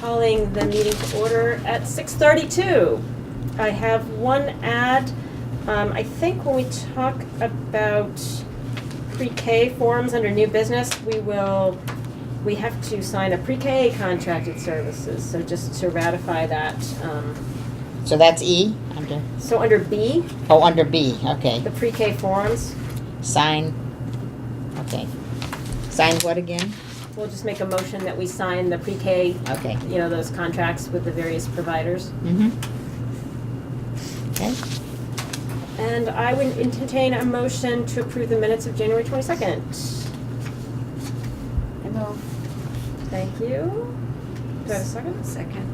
calling the meeting to order at 6:32. I have one ad. I think when we talk about PreK forms under new business, we have to sign a PreK contracted services, so just to ratify that. So that's E? Under? So under B, Oh, under B, okay. the PreK forms, Sign, okay. Sign what again? we'll just make a motion that we sign the PreK, Okay. those contracts with the various providers. Mm-hmm. Okay. And I would entertain a motion to approve the minutes of January 22nd. I move. Thank you. Do I have a second? Second.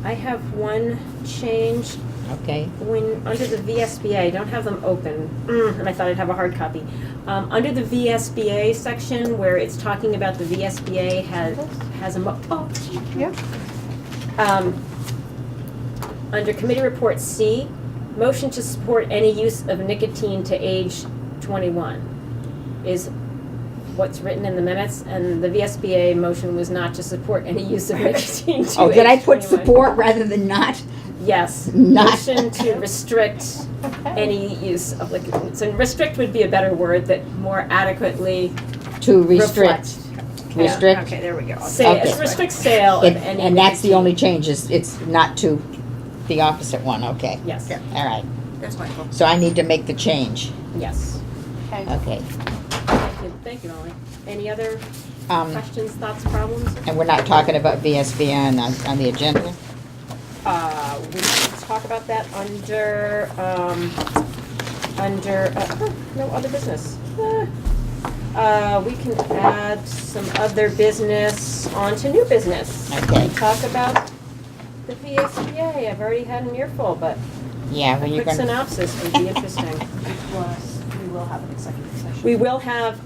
I have one change. Okay. When, under the VSBA, I don't have them open, and I thought I'd have a hard copy. Under the VSBA section, where it's talking about the VSBA has a, Yeah. Under committee report C, motion to support any use of nicotine to age 21 is what's written in the minutes, and the VSBA motion was not to support any use of nicotine to age 21. Oh, did I put support rather than not? Yes. Not. Motion to restrict any use of liquid. So restrict would be a better word that more adequately To restrict. reflect. Restrict? Okay, there we go. Okay. Restrict sale of any. And that's the nicotine. only change, is it's not to the opposite one, okay. Yes, Yeah. All right. That's wonderful. So I need to make the change. yes. Okay. Thank you, Molly. Any other Um, questions, thoughts, problems? and we're not talking about VSBA on the agenda? We can talk about that under, no other business. We can add some other business onto new business. Okay. Talk about the VSBA. I've already had an earful, but Yeah, a well, you're quick gonna, synopsis would be interesting. We will have an executive session. We will have,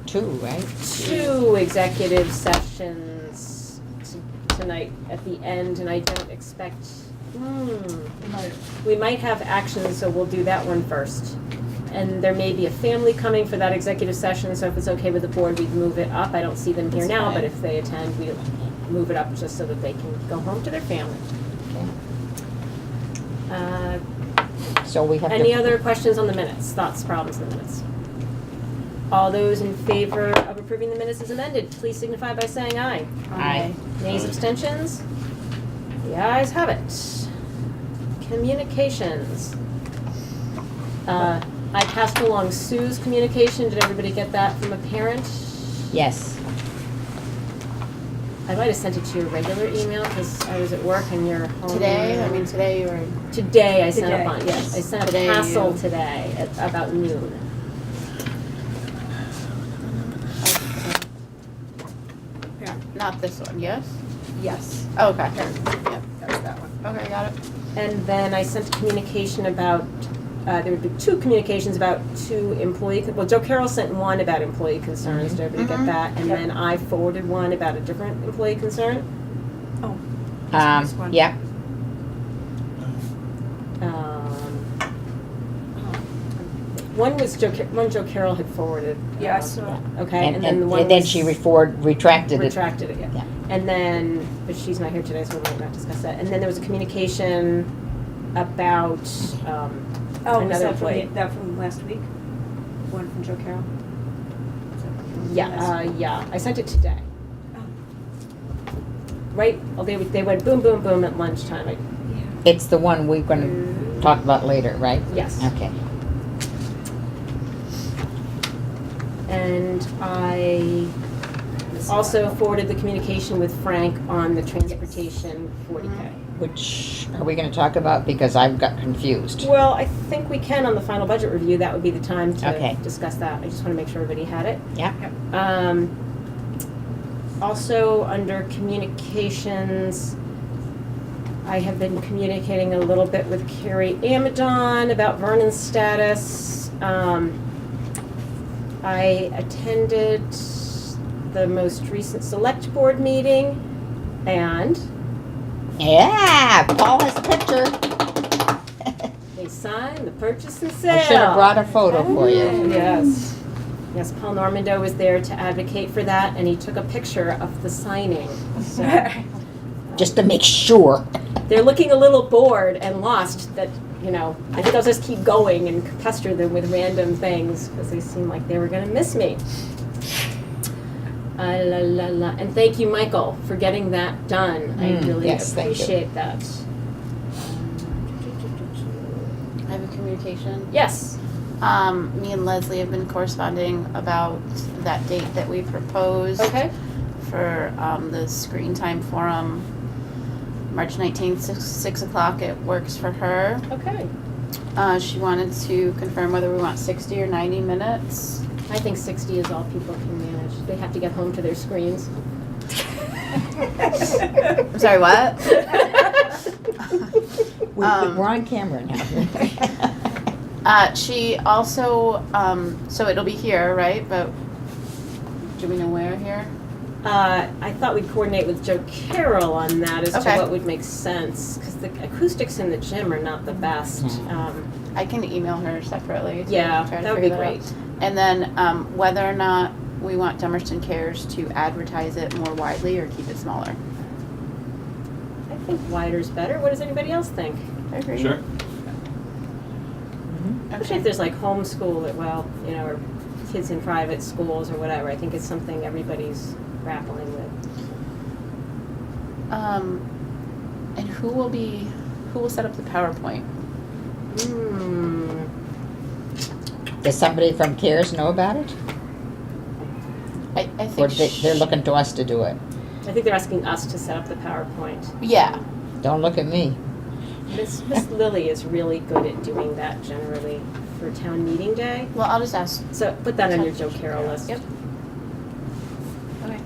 two, right? 2 executive sessions tonight at the end, and I don't expect, we might have actions, so we'll do that one first. And there may be a family coming for that executive session, so if it's okay with the board, we'd move it up. I don't see them here That's now, fine. but if they attend, we'll move it up just so that they can go home to their family. Okay. So we have to. Any other questions on the minutes, thoughts, problems on the minutes? All those in favor of approving the minutes as amended, please signify by saying aye. Aye. Nays, abstentions? The ayes have it. Communications. I passed along Sue's communication. Did everybody get that from a parent? Yes. I might have sent it to your regular email because I was at work and you're home. Today you were. Today I sent Today. up on, yes, I sent a Today parcel you- today at about noon. Yeah, not this one, yes? Yes. Oh, okay. Yep, that was that one. Okay, got it. And then I sent a communication about, there would be 2 communications about 2 employee, well, Joe Carroll sent one about employee concerns, did everybody get Mhm. that? And Yep. then I forwarded one about a different employee concern. Oh. Yeah. One was one Joe Carroll had forwarded. Yeah, I saw. Okay, and then the one And then was she retracted it. retracted it, yeah. Yeah. And then, but she's not here today, so we might not discuss that. And then there was a communication about another employee. That from last week? One from Joe Carroll? Yeah, I sent it today. Oh. Right, well, they went boom, boom, boom at lunchtime. It's the one we're gonna talk about later, right? Yes. Okay. And I also forwarded the communication with Frank on the transportation 40K. Which are we gonna talk about? Because I've got confused. Well, I think we can on the final budget review. That would be the time to Okay. discuss that. I just want to make sure everybody had it. Yeah. Also, under communications, I have been communicating a little bit with Carrie Amadon about Vernon's status. I attended the most recent select board meeting, and Yeah, Paul has a picture. they signed the purchase and I sale. should have brought a photo for you. Yes. Yes, Paul Normando was there to advocate for that, and he took a picture of the signing. So Just to make sure. they're looking a little bored and lost that, you know, I think I'll just keep going and pester them with random things because they seem like they were going to miss me. La, la, la. And thank you, Michael, for getting that done. I really yes, thank you. appreciate that. I have a communication. Yes. Me and Leslie have been corresponding about that date that we proposed. Okay. For the screen time forum, March 19th, 6 o'clock. It works for her. Okay. She wanted to confirm whether we want 60 or 90 minutes. I think 60 is all people can manage. They have to get home to their screens. I'm sorry, what? We're on camera now. She also, so it'll be here, right? But do we know where here? I thought we'd coordinate with Joe Carroll on that as Okay. to what would make sense, because the acoustics in the gym are not the best. I can email her separately. To Yeah, try to that would be figure great. out. And then whether or not we want Dummerston Cares to advertise it more widely or keep it smaller. I think wider's better. What does anybody else think? I agree. Sure. Especially if there's like homeschool, well, you know, or kids in private schools or whatever. I think it's something everybody's grappling with. And who will set up the PowerPoint? Does somebody from CARES know about it? I Or think they're looking to us to do it? I think they're asking us to set up the PowerPoint. Yeah. Don't look at me. Miss Lily is really good at doing that generally for town meeting day. Well, I'll just ask. So put that on your Joe Carroll list. Yep. Okay.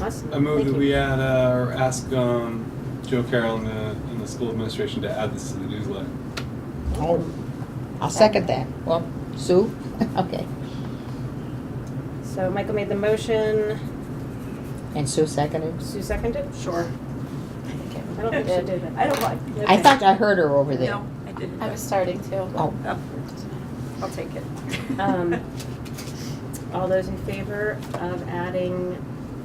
Awesome. I move Thank that you. we add or ask Joe Carroll and the school administration to add this to the newsletter. Oh, I'll second that. Well, Sue? Okay. So Michael made the motion. And Sue seconded? Sue seconded? Sure. I don't think she did it. I don't like. I thought I heard her over there. No, I didn't. I was starting to. Oh. I'll take it. All those in favor of adding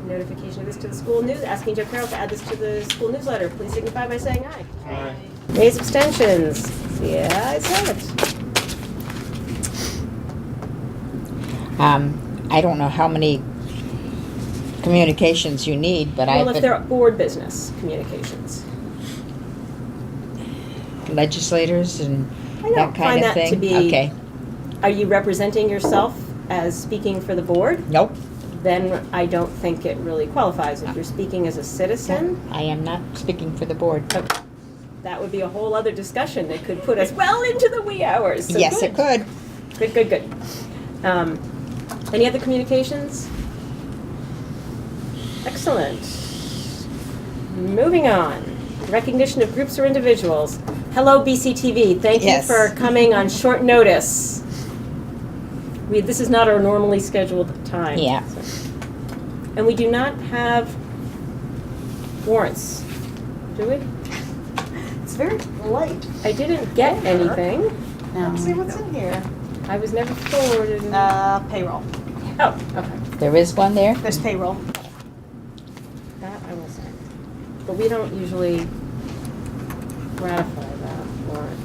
notification of this to the school news, asking Joe Carroll to add this to the school newsletter, please signify by saying aye. Aye. Raise abstentions. Yeah, I saw it. I don't know how many communications you need, but Well, I've if they're board business communications. legislators and I don't that kind find of that thing. to be. Okay. Are you representing yourself as speaking for the board? Nope. Then I don't think it really qualifies. If you're speaking as a citizen, I am not speaking for the board. that would be a whole other discussion that could put us well into the wee hours. So Yes, good. it could. Good, good, good. Any other communications? Excellent. Moving on. Recognition of groups or individuals. Hello, BCTV. Thank you Yes. for coming on short notice. This is not our normally scheduled time. Yeah. And we do not have warrants, do we? It's very light. I didn't get anything. No. Let's see what's in here. I was never forwarded. Payroll. Oh, okay. There is one there? There's payroll. That I will send. But we don't usually ratify that warrant.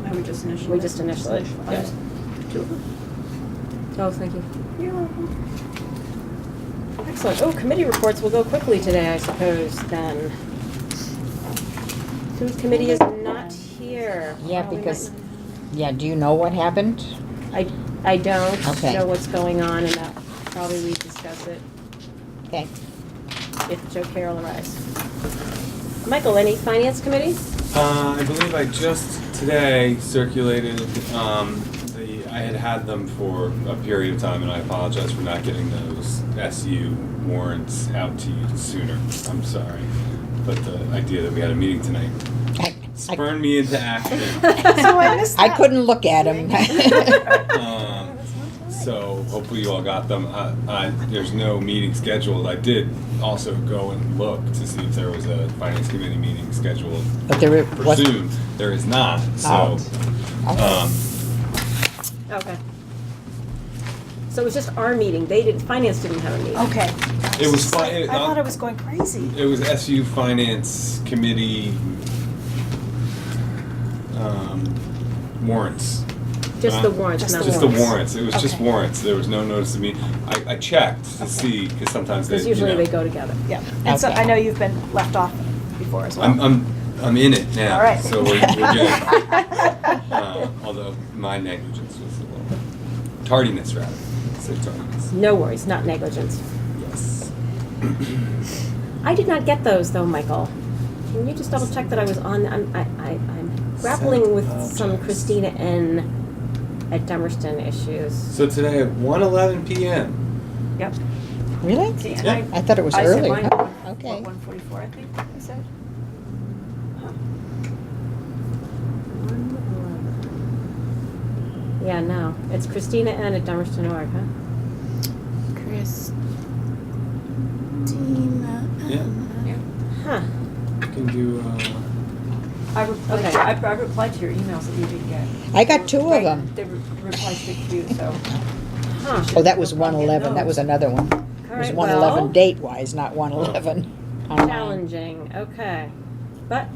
No, we just initial. We just initial it. Yeah. Oh, thank you. You're welcome. Excellent. Oh, committee reports will go quickly today, I suppose, then. Food committee is not here. Yeah, Well, we because- might Yeah, do you know what happened? I don't Okay. know what's going on, and that probably we discuss it Okay. if Joe Carroll arrives. Michael, any finance committee? I believe I just today circulated, I had them for a period of time, and I apologize for not getting those SU warrants out to you sooner. I'm sorry. But the idea that we had a meeting tonight I spurned me into action. So I missed that. couldn't look at him. So hopefully you all got them. There's no meeting scheduled. I did also go and look to see if there was a finance committee meeting scheduled But there for was. soon. There is not. So, Okay. Okay. So it was just our meeting. Finance didn't have a meeting. Okay. It was fine. I thought I was going crazy. It was SU Finance Committee warrants. Just the warrants, Just not the Just warrants. the warrants. It was just Okay. warrants. There was no notice of me. I checked to see, because sometimes they, Because you usually know, they go together. Yeah. And so Okay. I know you've been left off before as well. I'm in it now. All right. So we're good. Although my negligence was a little tardiness rather. Say tardiness. No worries, not negligence. Yes. I did not get those though, Michael. Can you just double check that I was on? I'm grappling with some objects. Christina N. at Dummerston issues. So today at 1:11 p.m. Yep. Really? See, and Yeah. I thought it was I said early. mine, Okay. 1:44, I think I said. Yeah, no, it's Christina N. at Dummerston.org, huh? Christina. Yeah. Huh. You can do. I replied, Okay. I replied to your emails that you didn't get. I got two of Right, them. They replied straight to you, so. Huh. Oh, that was 111. That was another one. All It was right, 111 well, date-wise, not 111 online. challenging. Okay, but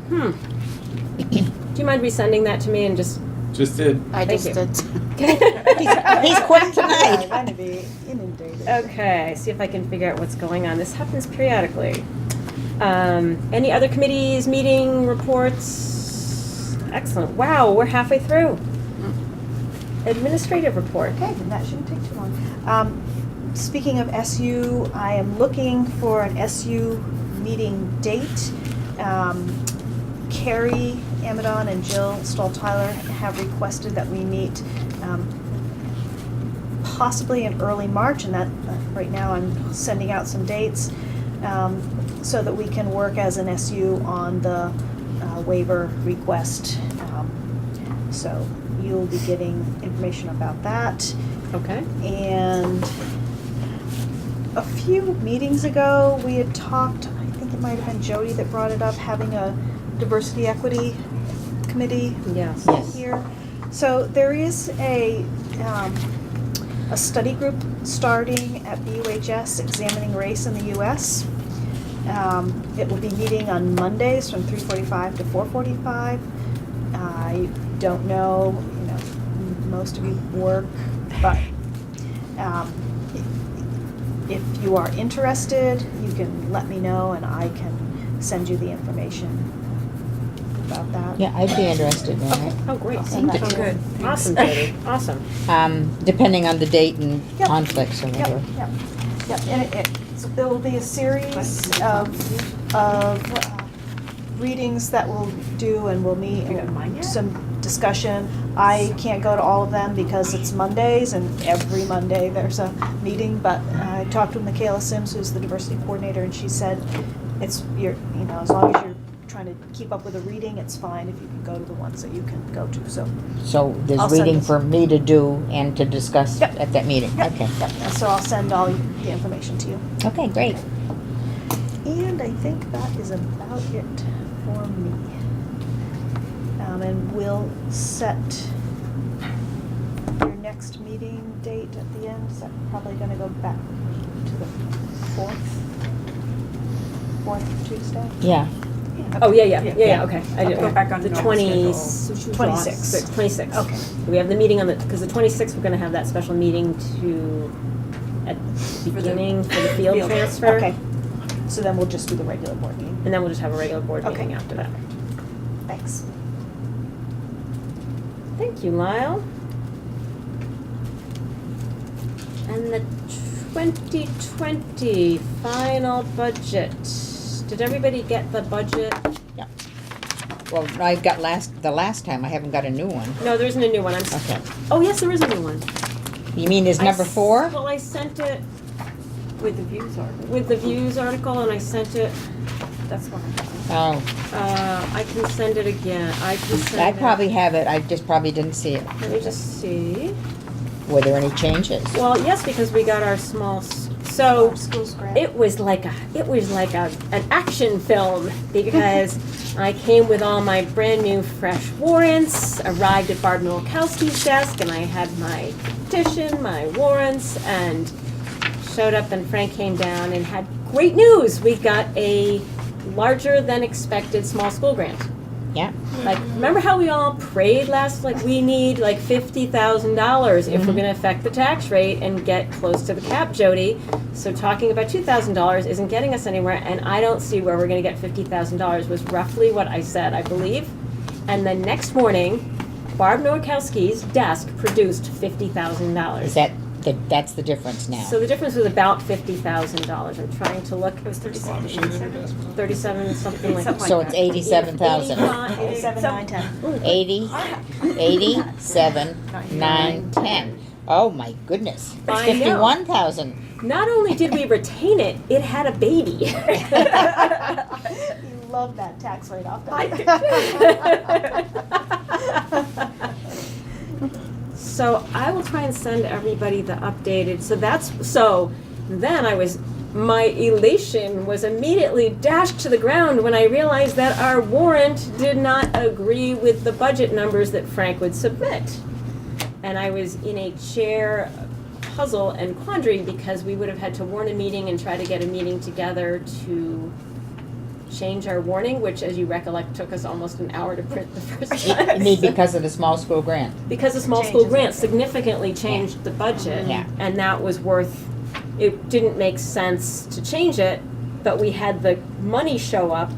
do you mind resending that to me and just? Just did. I Thank just you. did. He's quick tonight. I'm gonna be inundated. Okay, see if I can figure out what's going on. This happens periodically. Any other committees, meeting reports? Excellent. Wow, we're halfway through. Administrative report. Okay, then that shouldn't take too long. Speaking of SU, I am looking for an SU meeting date. Carrie Amadon and Jill Stahl-Tyler have requested that we meet possibly in early March, and that right now I'm sending out some dates so that we can work as an SU on the waiver request. So you'll be getting information about that. Okay. And a few meetings ago, we had talked, I think it might have been Jody that brought it up, having a diversity equity committee Yes. Yes. here. So there is a study group starting at BUHS examining race in the U.S. It will be meeting on Mondays from 3:45 to 4:45. I don't know, most of you work, but if you are interested, you can let me know and I can send you the information about that. Yeah, I'd be interested in it. Oh, great. I'll send that Thank to you. you. Awesome, Jody. Awesome. Depending on the date and Yep. conflicts or whatever. Yep, yep, yep, and there will be a series of readings that we'll do, and we'll meet You got mine yet? some discussion. I can't go to all of them because it's Mondays, and every Monday there's a meeting, but I talked with Michaela Sims, who's the diversity coordinator, and she said as long as you're trying to keep up with the reading, it's fine if you can go to the ones that you can go to, so. So I'll there's send reading this. for me to do and to discuss Yep. at that meeting. Yep, Okay. yep, so I'll send all the information to you. Okay, great. And I think that is about it for me. And we'll set your next meeting date at the end. Is that probably gonna go back to the fourth Tuesday? Yeah. Oh, yeah, okay. I did. Go back on the normal 26th. 26th. Okay. We have the meeting on because the 26th, we're gonna have that special meeting at the beginning for the field transfer. Okay, so then we'll just do the regular board meeting. And then we'll just have a regular board Okay. meeting after that. Thanks. Thank you, Lyle. And the 2020 final budget. Did everybody get the budget? Yeah. Well, I got the last time. I haven't got a new one. No, there isn't a new one. Okay. Oh, yes, there is a new one. You mean is number 4? Well, I sent it With the views article. with the views article, and I sent it. That's what I got. Oh, I can send it again. I can send I it. probably have it. I just probably didn't see it. Let me just see. Were there any changes? Well, yes, because we got our so Schools grant. it was like an action film because I came with all my brand new fresh warrants, arrived at Barb Mikulski's desk, and I had my petition, my warrants, and showed up, and Frank came down and had great news. We got a larger than expected small school grant. Yeah. Like, remember how we all prayed last, like, we need like $50,000 if we're gonna affect the tax rate and get close to the cap, Jody. So talking about $2,000 isn't getting us anywhere, and I don't see where we're gonna get $50,000 was roughly what I said, I believe. And the next morning, Barb Nowakowski's desk produced $50,000. Is that's the difference now? So the difference was about $50,000. I'm trying to look, it was Slot machine in her desk. 37, something like that. So it's 87,000. 87, 9, 10. 87, 9, 10. Oh my goodness. It's I know. 51,000. Not only did we retain it, it had a baby. You love that tax write-off. So I will try and send everybody the updated, then my elation was immediately dashed to the ground when I realized that our warrant did not agree with the budget numbers that Frank would submit. And I was in a chair puzzle and quandary because we would have had to warn a meeting and try to get a meeting together to change our warning, which, as you recollect, took us almost an hour to print the first time. You mean because of the small school grant? Because the small school grant significantly changed the budget. Yeah. And that was it didn't make sense to change it, but we had the money show up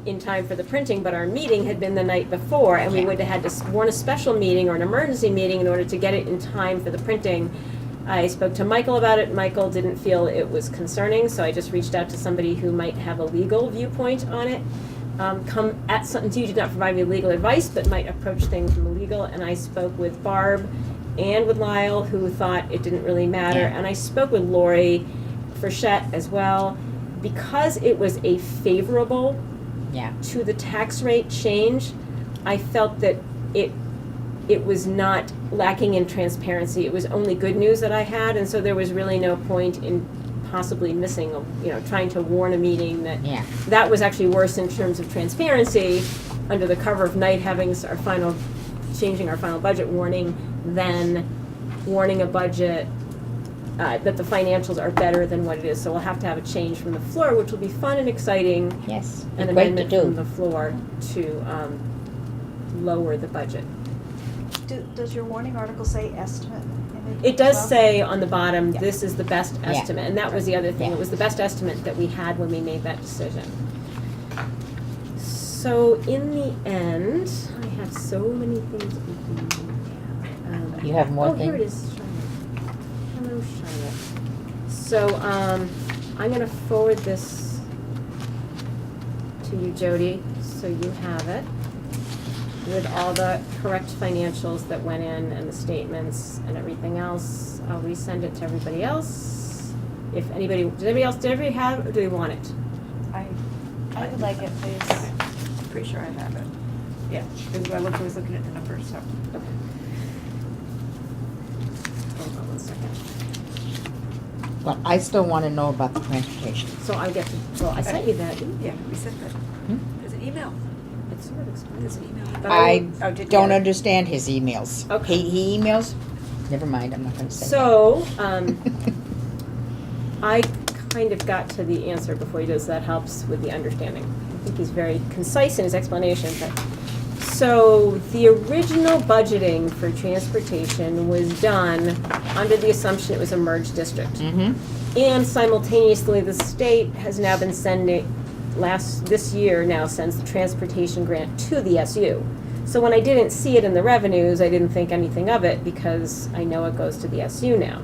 in time for the printing, but our meeting had been the night before, and we would have had to warn a special meeting or an emergency meeting in order to get it in time for the printing. I spoke to Michael about it. Michael didn't feel it was concerning, so I just reached out to somebody who might have a legal viewpoint on it. You did not provide me legal advice, but might approach things from the legal, and I spoke with Barb and with Lyle, who thought it didn't really matter, and I spoke with Lori Frechette as well. Because it was a favorable to the tax rate change, I felt that it was not lacking in transparency. It was only good news that I had, and so there was really no point in possibly missing, trying to warn a meeting that was actually worse in terms of transparency under the cover of night having changing our final budget warning than warning a budget that the financials are better than what it is. So we'll have to have a change from the floor, which will be fun and exciting. Yes. An Great amendment to do. from the floor to lower the budget. Does your warning article say estimate in it? It does as well? say on the bottom, this is the best estimate, and that was the other thing. Yeah. It was the best estimate that we had when we made that decision. So in the end, I have so many things open. You have more things? Here it is, Charlotte. Hello, Charlotte. So I'm going to forward this to you, Jody, so you have it, with all the correct financials that went in and the statements and everything else. I'll resend it to everybody else. If anybody, did everybody have it, or do they want it? I would like it, please. Pretty sure I have it. Yeah, because I was looking at the numbers, so. Okay. Hold on one second. Well, I still want to know about the transportation. So I sent you that email. Yeah, we sent that. There's an email. It's sort of There's explains an it. email. But I did you don't get it? understand his emails. Okay. He emails? Never mind, I'm not going to say So, I kind of got to the answer before he does. That helps with the understanding. I think he's very concise in his explanation. So the original budgeting for transportation was done under the assumption it was a merged district. Mm-hmm. And simultaneously, the state has now been this year sends the transportation grant to the SU. So when I didn't see it in the revenues, I didn't think anything of it because I know it goes to the SU now.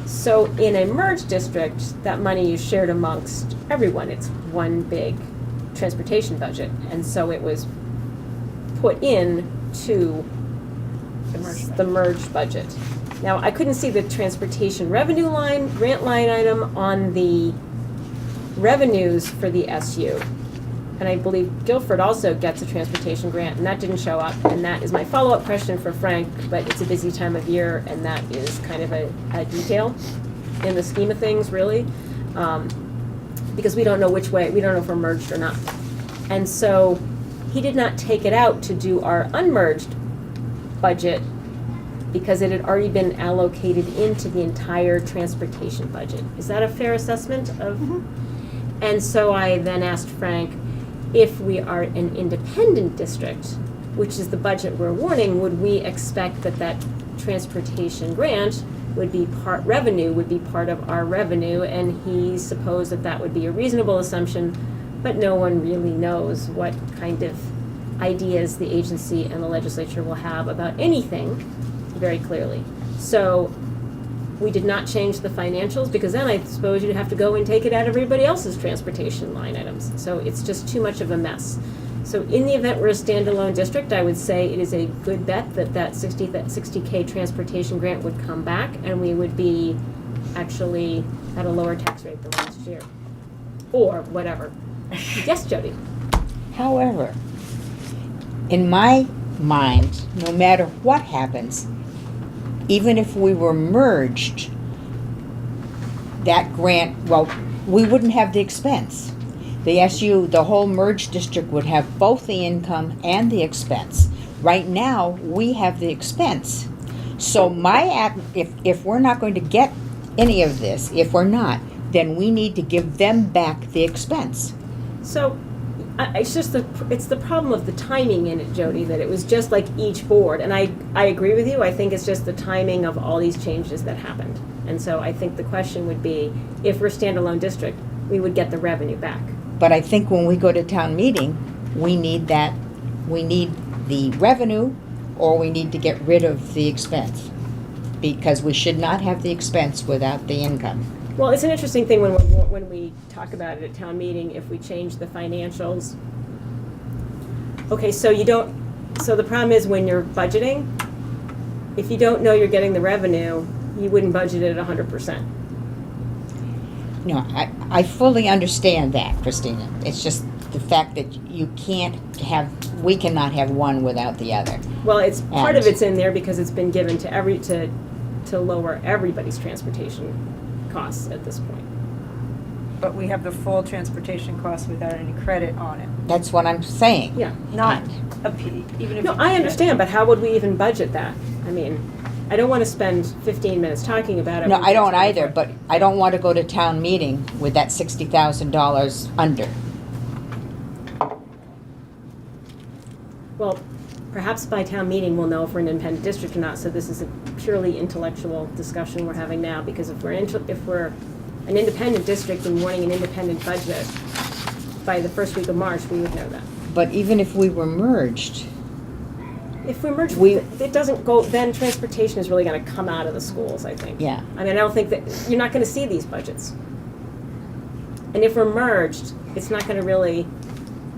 So in a merged district, that money is shared amongst everyone. It's one big transportation budget. And so it was put in to the merged budget. Now, I couldn't see the transportation revenue line, grant line item on the revenues for the SU. And I believe Guilford also gets a transportation grant, and that didn't show up. And that is my follow-up question for Frank, but it's a busy time of year, and that is kind of a detail in the scheme of things, really. Because we don't know which way, we don't know if we're merged or not. And so he did not take it out to do our unmerged budget because it had already been allocated into the entire transportation budget. Is that a fair assessment of? And so I then asked Frank, if we are an independent district, which is the budget we're warning, would we expect that that transportation grant would be revenue would be part of our revenue? And he supposed that that would be a reasonable assumption, but no one really knows what kind of ideas the agency and the legislature will have about anything very clearly. So we did not change the financials, because then I suppose you'd have to go and take it out of everybody else's transportation line items. So it's just too much of a mess. So in the event we're a standalone district, I would say it is a good bet that that 60K transportation grant would come back, and we would be actually at a lower tax rate than last year. Or whatever. Yes, Jody? However, in my mind, no matter what happens, even if we were merged, that grant, well, we wouldn't have the expense. The SU, the whole merged district would have both the income and the expense. Right now, we have the expense. So if we're not going to get any of this, if we're not, then we need to give them back the expense. So it's just it's the problem of the timing in it, Jody, that it was just like each board. And I agree with you. I think it's just the timing of all these changes that happened. And so I think the question would be, if we're a standalone district, we would get the revenue back. But I think when we go to town meeting, we need the revenue, or we need to get rid of the expense. Because we should not have the expense without the income. Well, it's an interesting thing when we talk about it at town meeting, if we change the financials. Okay, so the problem is when you're budgeting, if you don't know you're getting the revenue, you wouldn't budget it at 100%. No, I fully understand that, Christina. It's just the fact that we cannot have one without the other. Well, part of it's in there because it's been given to lower everybody's transportation costs at this point. But we have the full transportation cost without any credit on it. That's what I'm saying. Yeah. Not even if. No, I understand, but how would we even budget that? I mean, I don't want to spend 15 minutes talking about it. No, I don't either, but I don't want to go to town meeting with that $60,000 under. Well, perhaps by town meeting we'll know if we're an independent district or not, so this is a purely intellectual discussion we're having now, because if we're an independent district and wanting an independent budget, by the first week of March, we would know that. But even if we were merged, If we're merged, it doesn't go, then transportation is really going to come out of the schools, I think. Yeah. I mean, I don't think that, you're not going to see these budgets. And if we're merged, it's not going to really,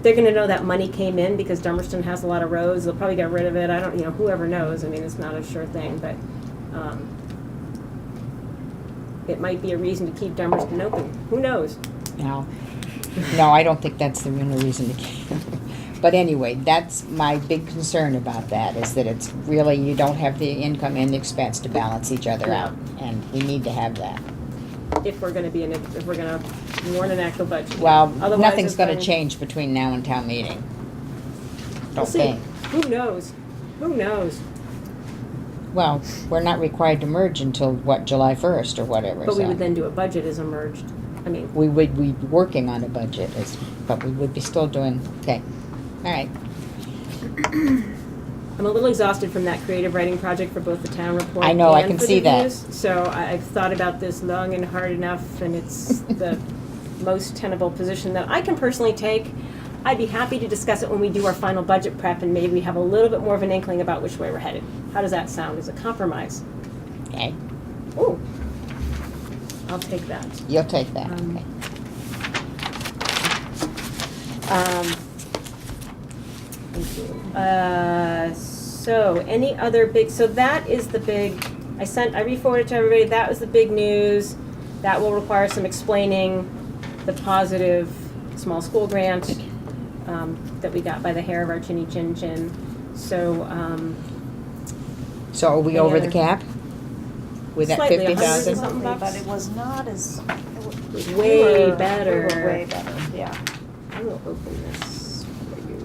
they're going to know that money came in because Dummerston has a lot of roads. They'll probably get rid of it. I don't, whoever knows. I mean, it's not a sure thing, but it might be a reason to keep Dummerston open. Who knows? no, I don't think that's the real reason to keep. But anyway, that's my big concern about that, is that it's really, you don't have the income and the expense to balance each other out, and we need to have that. If we're going to warn an actual budget. Well, Otherwise, nothing's it's going to change between now and town meeting. We'll Don't see. think. Who knows? Who knows? Well, we're not required to merge until, July 1st or whatever. But we so would then do a budget as a merged. I mean, we would be working on a budget, but we would be still doing, okay. All right. I'm a little exhausted from that creative writing project for both the town report I know, I and can for see the that. news. So I've thought about this long and hard enough, and it's the most tenable position that I can personally take. I'd be happy to discuss it when we do our final budget prep, and maybe we have a little bit more of an inkling about which way we're headed. How does that sound as a compromise? Okay, Ooh, I'll take that. you'll take that, Um, okay. Thank you. So any other so that is the big, I re-forwarded to everybody, that was the big news. That will require some explaining the positive small school grant that we got by the hair of our chinny chin chin. So, So are we any over the other- cap? With that Slightly, 50,000? something bucks. But it was not as. was way better. We were way better, yeah. I will open this for you.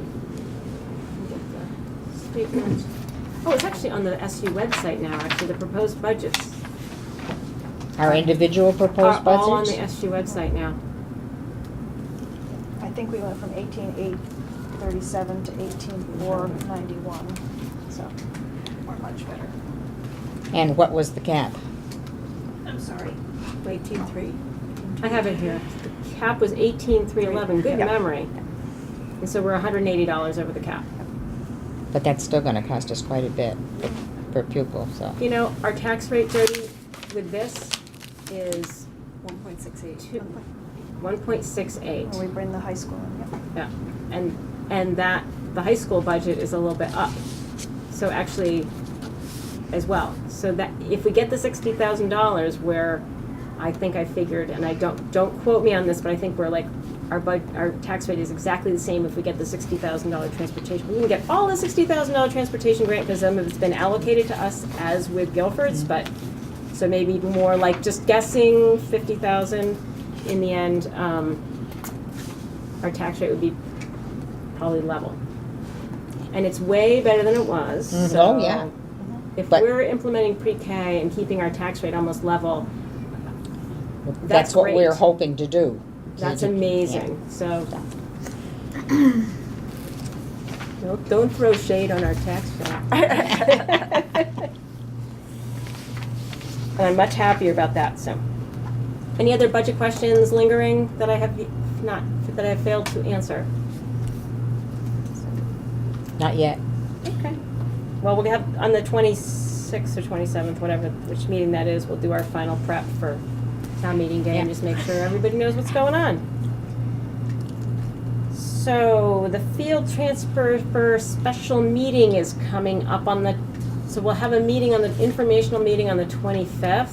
Get the statement. Oh, it's actually on the SU website now, actually, the proposed budgets Our individual proposed are all on the budgets? SU website now. I think we went from 18,837 to 18,491, so we're much better. And what was the cap? I'm sorry. 18.3? I have it here. The cap was 18,311, good Yeah. memory. And so we're $180 over the cap. But that's still gonna cost us quite a bit per pupil, so. You know, our tax rate, Jody, with this is 1.68. 1.68. When we bring the high school in, yep. Yeah, and that, the high school budget is a little bit up, so actually, as well. So that, if we get the $60,000, where I think I figured, and I don't quote me on this, but I think we're like, our tax rate is exactly the same if we get the $60,000 transportation. We can get all the $60,000 transportation grant, because some of it's been allocated to us as with Guilford's, but, so maybe more like just guessing 50,000 in the end, our tax rate would be probably level. And it's way better than it was, Mhm. so. Oh, yeah. If But- we're implementing pre-K and keeping our tax rate almost level, That's what we're great. hoping to do. that's Yeah. amazing, so. Don't throw shade on our tax rate. And I'm much happier about that, so. Any other budget questions lingering that I have that I have failed to answer? Not yet. Okay. Well, we'll have, on the 26th or 27th, whatever, which meeting that is, we'll do our final prep for town meeting day and Yeah. just make sure everybody knows what's going on. So, the field transfer for special meeting is coming up on the, so we'll have a meeting on the, informational meeting on the 25th.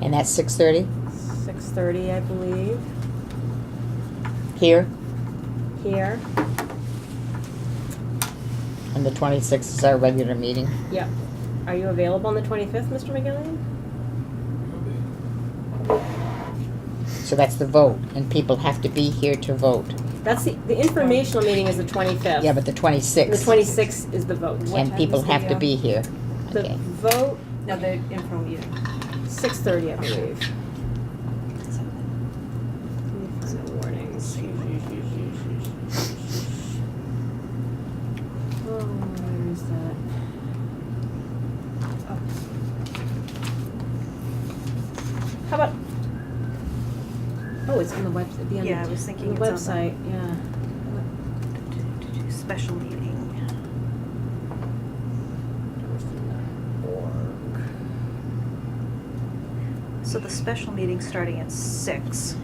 And that's 6:30 6:30, I believe, here, here. and the 26th is our regular meeting. Yep. Are you available on the 25th, Mr. McGillian? So that's the vote, and people have to be here to vote. That's the informational meeting is the 25th. Yeah, but the 26th. The 26th is the vote. And people have to be here. The Okay. vote, No, the info meeting. 6:30, I believe. Warnings. Oh, where is that? How about, oh, it's on the website, the Yeah, I was thinking the it's on the- website, yeah. Special meeting. So the special meeting's starting at 6.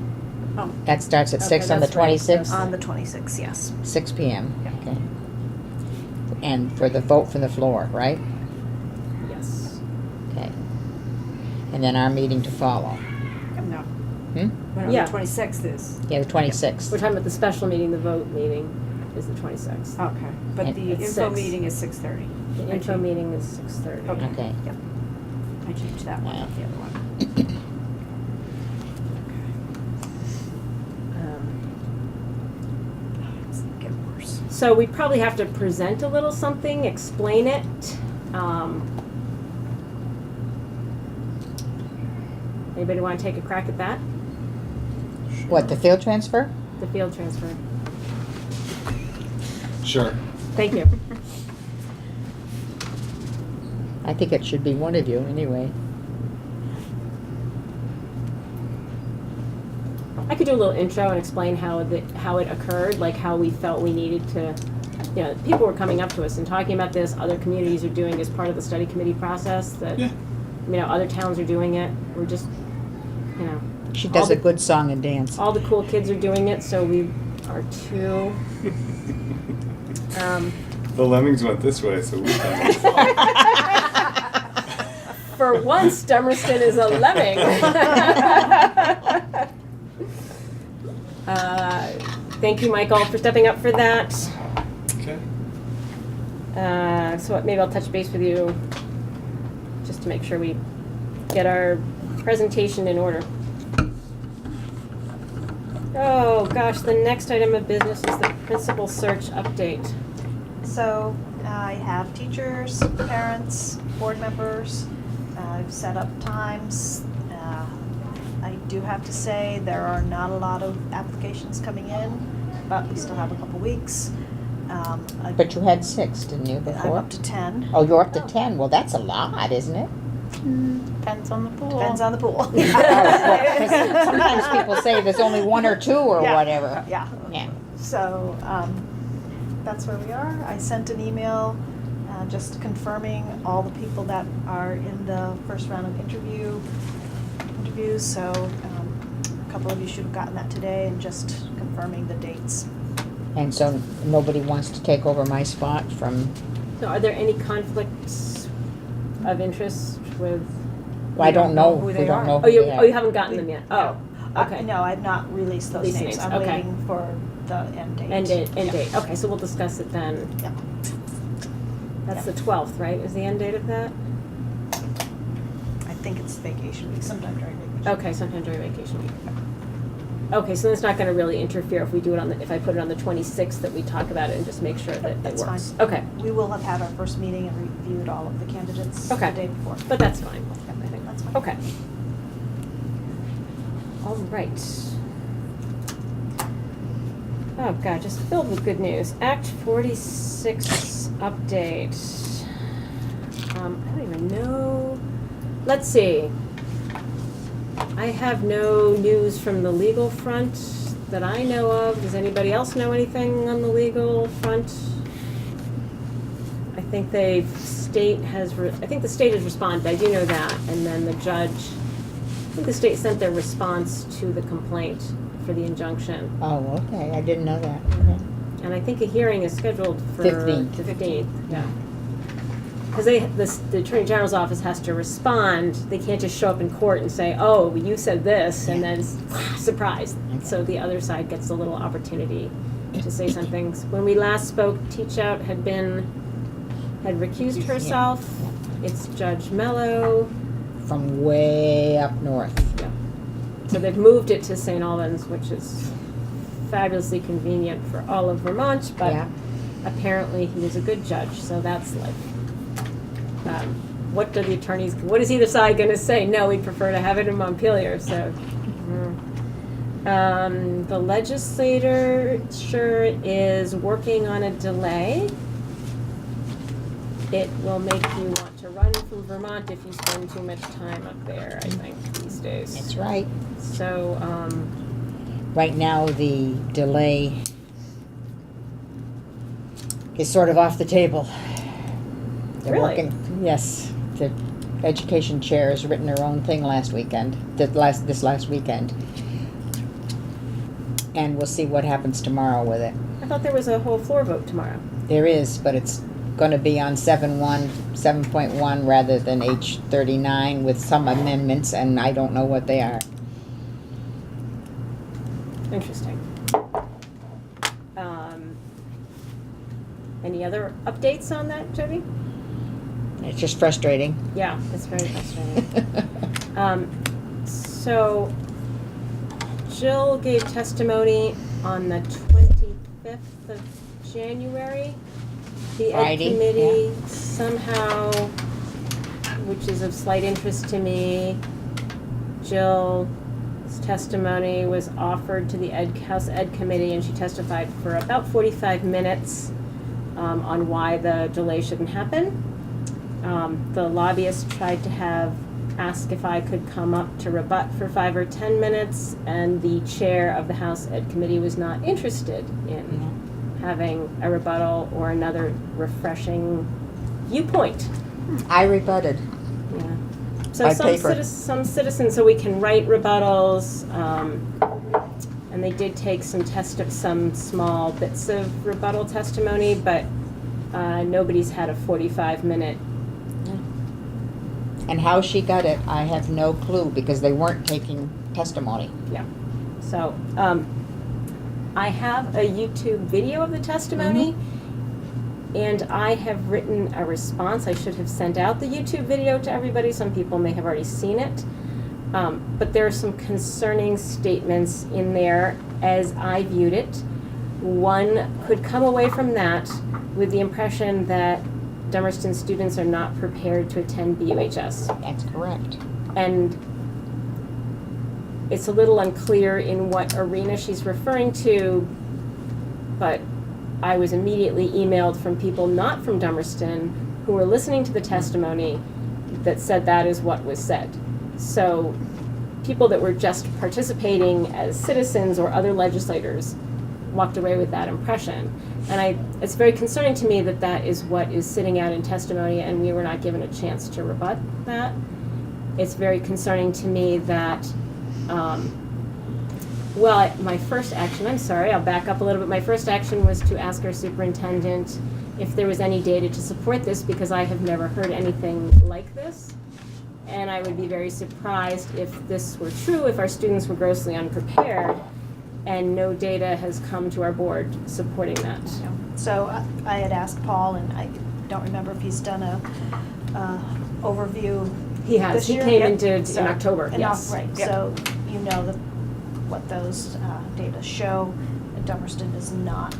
Oh, That starts at Okay, 6 on the that's right. 26th? on the 26th, yes. 6 p.m. Yeah. Okay. And for the vote from the floor, right? Yes. Okay. And then our meeting to follow. No. Hmm? Well, Yeah. the 26th is. Yeah, the 26th. We're talking about the special meeting, the vote meeting is the 26th. Okay, but And- the It's info 6. meeting is 6:30. The I info changed- meeting is 6:30. Okay. Okay. Yep. I changed that one, Wow. not the other one. It's getting worse. So we probably have to present a little something, explain it. Anybody want to take a crack at that? What, the field transfer? The field transfer. Sure. Thank you. I think it should be one of you, anyway. I could do a little intro and explain how it occurred, like how we felt we needed to, you know, people were coming up to us and talking about this, other communities are doing as part of the study committee process, that, Yeah. you know, other towns are doing it. We're just, you know, She All does a the- good song and dance. all the cool kids are doing it, so we are too. The lemmings went this way, so we can. For once, Dummerston is a lemming. Thank you, Michael, for stepping up for that. Okay. So maybe I'll touch base with you just to make sure we get our presentation in order. Oh, gosh, the next item of business is the principal search update. So I have teachers, parents, board members. I've set up times. I do have to say there are not a lot of applications coming in, but we still have a couple weeks. But you had 6, didn't you, I'm before? up to 10. Oh, you're up to 10. Well, that's a lot, isn't it? Depends on the pool. Depends on the pool. Oh, well, 'cause sometimes people say there's only 1 or 2 or Yeah. whatever. Yeah. Yeah. So that's where we are. I sent an email just confirming all the people that are in the first round of interviews. So a couple of you should have gotten that today, and just confirming the dates. And so nobody wants to take over my spot from, So are there any conflicts of interest with? well, I don't know. who We they don't are. know Oh, who you, they oh, are. you haven't gotten them yet? Oh, okay. No, I've not released those These names. names, I'm okay. waiting for the end date. End date, Yeah. Okay, so we'll discuss it then. Yeah. That's Yeah. the 12th, right, is the end date of that? I think it's vacation week, sometime during vacation. Okay, sometime during vacation week. Okay, so it's not gonna really interfere if we do it on the, if I put it on the 26th, that we talk about it and just make sure that it That's works. fine. Okay, We will have had our first meeting and reviewed all of the candidates the Okay. day before. but that's fine. I think that's fine. Okay. All right. Oh God, just filled with good news. Act 46 update. I don't even know. Let's see. I have no news from the legal front that I know of. Does anybody else know anything on the legal front? I think I think the state has responded, I do know that, and then the judge, I think the state sent their response to the complaint for the injunction. Oh, okay, I didn't know that. Okay. And I think a hearing is scheduled for 15th. the 15th, yeah. Because the Attorney General's office has to respond, they can't just show up in court and say, oh, you said this, and then, surprise. So the other side gets a little opportunity to say some things. When we last spoke, Teach Out had recused herself. It's Judge Mello. From way up north. Yeah. So they've moved it to St. Albans, which is fabulously convenient for all of Vermont, but Yeah. apparently he was a good judge, so that's like, what is either side gonna say? No, we'd prefer to have it in Montpelier, so. The legislature is working on a delay. It will make you want to run from Vermont if you spend too much time up there, I think, these days. That's right. So, Right now, the delay is sort of off the table. They're Really? working, yes. The education chair has written her own thing this last weekend. And we'll see what happens tomorrow with it. I thought there was a whole floor vote tomorrow. There is, but it's gonna be on 7.1 rather than H39 with some amendments, and I don't know what they are. Interesting. Any other updates on that, Jody? It's just frustrating. Yeah, it's very frustrating. So Jill gave testimony on the 25th of January. The Ed Friday, Committee somehow, which is of slight interest to me, Jill's testimony was offered to the House Ed Committee, and she testified for about 45 minutes on why the delay shouldn't happen. The lobbyist tried to ask if I could come up to rebut for 5 or 10 minutes, and the chair of the House Ed Committee was not interested in having a rebuttal or another refreshing viewpoint. I rebutted. Yeah. So By some paper. some citizens, so we can write rebuttals, and they did take some small bits of rebuttal testimony, but nobody's had a 45-minute. And how she got it, I have no clue, because they weren't taking testimony. Yeah. So, I have a YouTube video of the testimony, and I have written a response. I should have sent out the YouTube video to everybody. Some people may have already seen it. But there are some concerning statements in there as I viewed it. one could come away from that with the impression that Dummerston students are not prepared to attend BUHS. That's correct. And it's a little unclear in what arena she's referring to, but I was immediately emailed from people not from Dummerston who were listening to the testimony that said that is what was said. So people that were just participating as citizens or other legislators walked away with that impression. And it's very concerning to me that that is what is sitting out in testimony and we were not given a chance to rebut that. It's very concerning to me that, my first action, I'm sorry, I'll back up a little bit. My first action was to ask our superintendent if there was any data to support this because I have never heard anything like this. And I would be very surprised if this were true, if our students were grossly unprepared, and no data has come to our board supporting that. So I had asked Paul, and I don't remember if he's done a overview. He has. This He year? came Yep. and did So- in October, yes. Right, Yep. so you know what those data show. Dummerston is not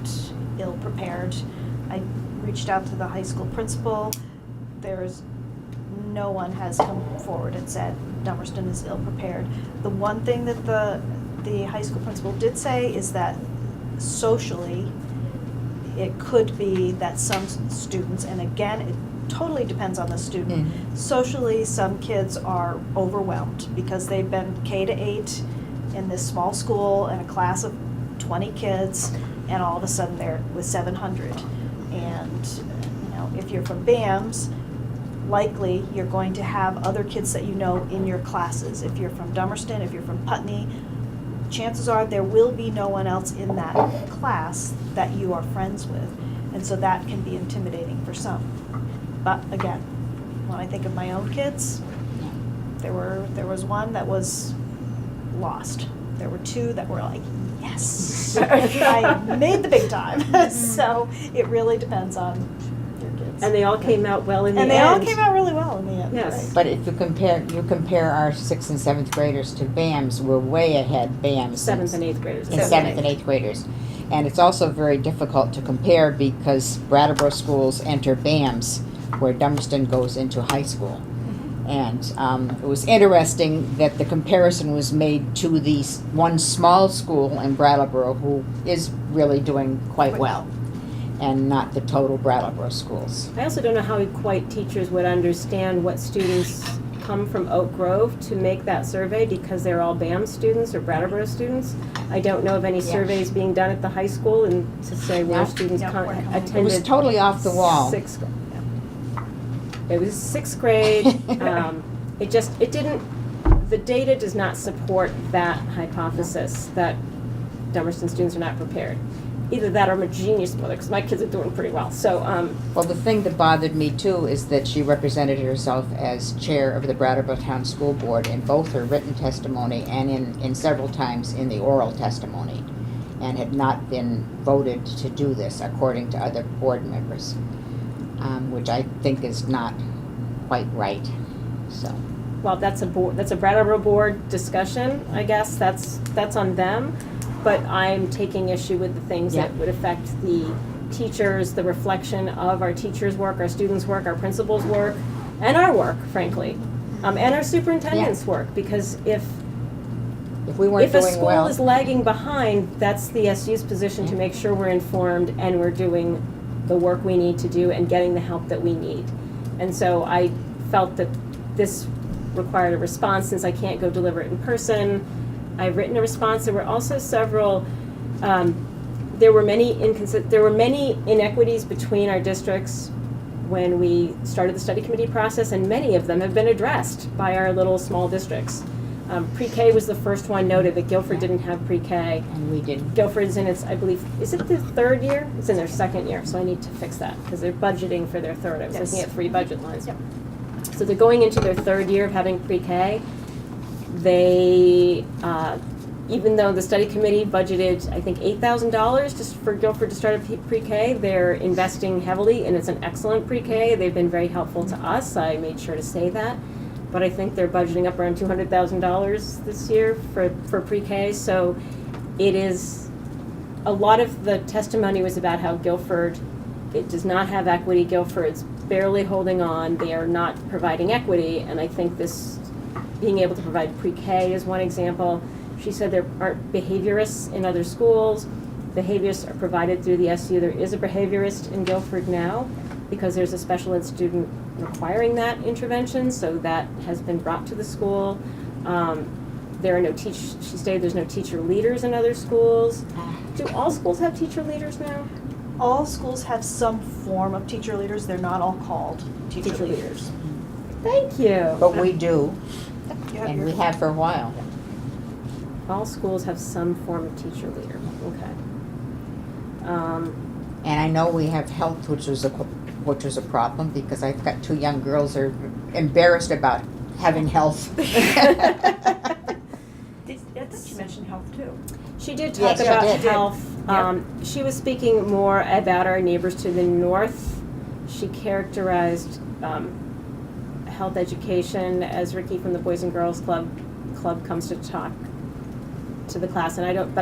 ill-prepared. I reached out to the high school principal. No one has come forward and said Dummerston is ill-prepared. The one thing that the high school principal did say is that socially, it could be that some students, and again, it totally depends on the student. Socially, some kids are overwhelmed because they've been K-8 in this small school and a class of 20 kids, and all of a sudden they're with 700. And if you're from BAMS, likely you're going to have other kids that you know in your classes. If you're from Dummerston, if you're from Putney, chances are there will be no one else in that class that you are friends with. And so that can be intimidating for some. But again, when I think of my own kids, there was one that was lost. There were two that were like, yes, I made the big time. So it really depends on your kids. And they all came out well in the end. And they all came out really well in the end. Yes. Right. But if you compare our 6th and 7th graders to BAMS, we're way ahead BAMS. 7th and 8th graders. In 7th and 8th graders. And it's also very difficult to compare because Brattleboro schools enter BAMS where Dummerston goes into high school. And it was interesting that the comparison was made to the one small school in Brattleboro who is really doing quite well, and not the total Brattleboro schools. I also don't know how quite teachers would understand what students come from Oak Grove to make that survey because they're all BAM students or Brattleboro students. I don't know of any surveys being done at the high school and to say where No. students No, we're home. attended. It was totally off the wall. It was 6th grade. The data does not support that hypothesis that Dummerston students are not prepared. Either that or I'm a genius mother because my kids are doing pretty well. So, Well, the thing that bothered me too is that she represented herself as chair of the Brattleboro Town School Board in both her written testimony and in several times in the oral testimony, and had not been voted to do this according to other board members, which I think is not quite right. So. well, that's a Brattleboro board discussion, I guess. That's on them. But I'm taking issue with the things that would affect the teachers, the reflection of our teachers' work, our students' work, our principals' work, and our work, frankly, and our superintendent's work. Because if we weren't a doing school well, is lagging behind, that's the SU's position to make sure we're informed and we're doing the work we need to do and getting the help that we need. And so I felt that this required a response since I can't go deliver it in person. I've written a response. There were also several. There were many inequities between our districts when we started the study committee process, and many of them have been addressed by our little small districts. PreK was the first one noted that Guilford didn't have PreK. and we didn't. Guilford's in its, I believe, is it the 3rd year? It's in their 2nd year, so I need to fix that because they're budgeting for their 3rd. I was looking at 3 budget lines. Yep. So they're going into their 3rd year of having PreK. They, even though the study committee budgeted, I think, $8,000 just for Guilford to start a PreK, they're investing heavily, and it's an excellent PreK. They've been very helpful to us. I made sure to say that. But I think they're budgeting up around $200,000 this year for PreK. So it is a lot of the testimony was about how Guilford, it does not have equity. Guilford's barely holding on. They are not providing equity. And I think this, being able to provide pre-K is one example. She said there aren't behaviorists in other schools. Behaviorists are provided through the SU. There is a behaviorist in Guilford now because there's a special ed student requiring that intervention, so that has been brought to the school. There are no she stated there's no teacher leaders in other schools. Do all schools have teacher leaders now? All schools have some form of teacher leaders. They're not all called teacher leaders. Thank you. But we do, You have and your- we have for a while. All schools have some form of teacher leader. Okay. And I know we have health, which was a problem, because I've got 2 young girls who are embarrassed about having health. I thought you mentioned health too. She did Yes, talk she about did. health. She was speaking more about our neighbors to the north. She characterized health education as Ricky from the Boys and Girls Club comes to talk to the class, and I don't